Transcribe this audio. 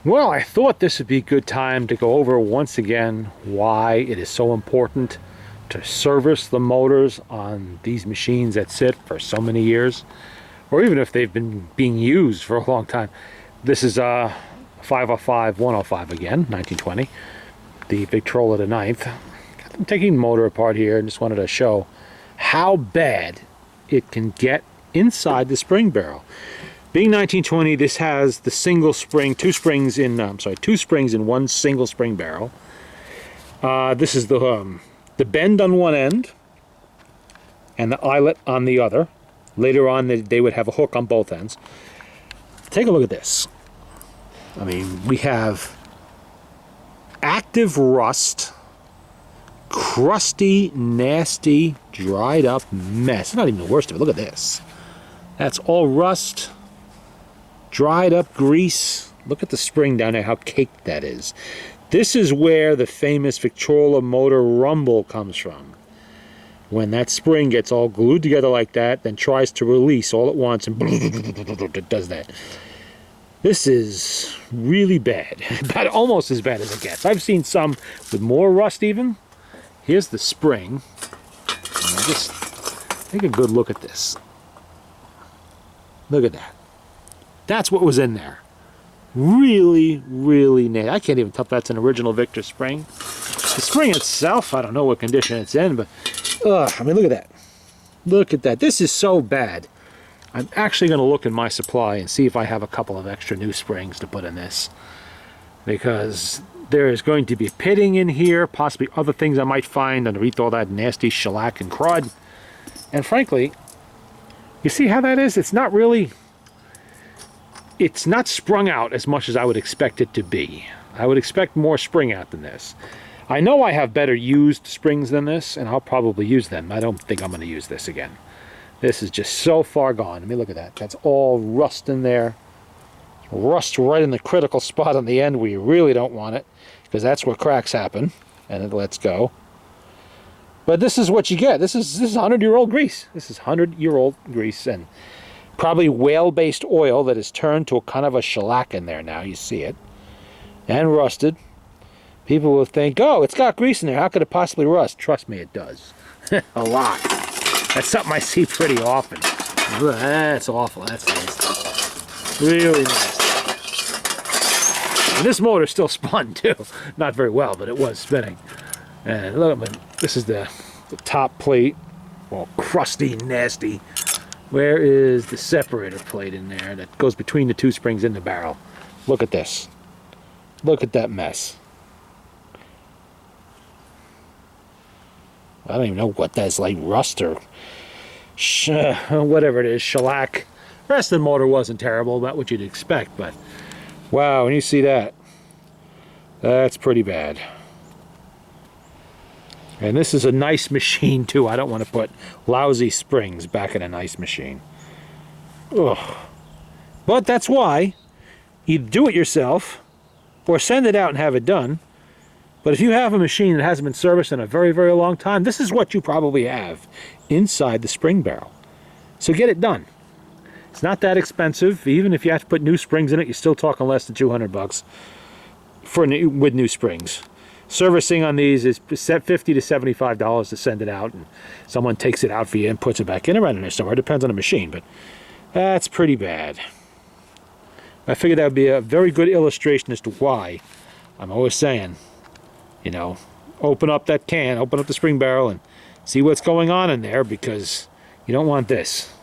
Well, I thought this would be a good time to go over once again why it is so important to service the motors on these machines that sit for so many years, or even if they've been being used for a long time. This is 505 105 again, 1920, the Victrola the ninth. I'm taking the motor apart here and just wanted to show how bad it can get inside the spring barrel. Being 1920, this has the single spring, two springs in one single spring barrel. This is the bend on one end and the eyelet on the other. Later on, they would have a hook on both ends. Take a look at this. I mean, we have active rust, crusty, nasty, dried up mess. It's not even the worst of it. Look at this. That's all rust. Dried up grease. Look at the spring down there, how caked that is. This is where the famous Victrola motor rumble comes from. When that spring gets all glued together like that, then tries to release all at once, and it does that. This is really bad. About almost as bad as it gets. I've seen some with more rust even. Here's the spring. And just take a good look at this. Look at that. That's what was in there. Really, really nasty. I can't even tell if that's an original Victor spring. The spring itself, I don't know what condition it's in, but I mean, look at that. Look at that. This is so bad. I'm actually going to look in my supply and see if I have a couple of extra new springs to put in this, because there is going to be pitting in here, possibly other things I might find underneath all that nasty shellac and crud. And frankly, you see how that is? It's not really... It's not sprung out as much as I would expect it to be. I would expect more spring out than this. I know I have better used springs than this, and I'll probably use them. I don't think I'm going to use this again. This is just so far gone. I mean, look at that. That's all rust in there. Rust right in the critical spot on the end where you really don't want it, because that's where cracks happen, and it lets go. But this is what you get. This is 100-year-old grease. This is 100-year-old grease, and probably whale-based oil that is turned to a kind of a shellac in there now. You see it. And rusted. People will think, oh, it's got grease in there. How could it possibly rust? Trust me, it does. A lot. That's something I see pretty often. That's awful. That's nasty. Really nasty. And this motor still spun, too. Not very well, but it was spinning. And look, this is the top plate. All crusty, nasty. Where is the separator plate in there that goes between the two springs in the barrel? Look at this. Look at that mess. I don't even know what that's like, rust or whatever it is, shellac. The rest of the motor wasn't terrible, about what you'd expect, but wow, when you see that, that's pretty bad. And this is a nice machine too. I don't want to put lousy springs back in a nice machine. Ugh. But that's why either do it yourself or send it out and have it done. But if you have a machine that hasn't been serviced in a very, very long time, this is what you probably have inside the spring barrel. So get it done. It's not that expensive. Even if you have to put new springs in it, you're still talking less than $200 with new springs. Servicing on these is $50 to $75 to send it out, and someone takes it out for you and puts it back in around in there somewhere. It depends on the machine, but that's pretty bad. I figured that would be a very good illustration as to why I'm always saying, you know, open up that can, open up the spring barrel, and see what's going on in there, because you don't want this.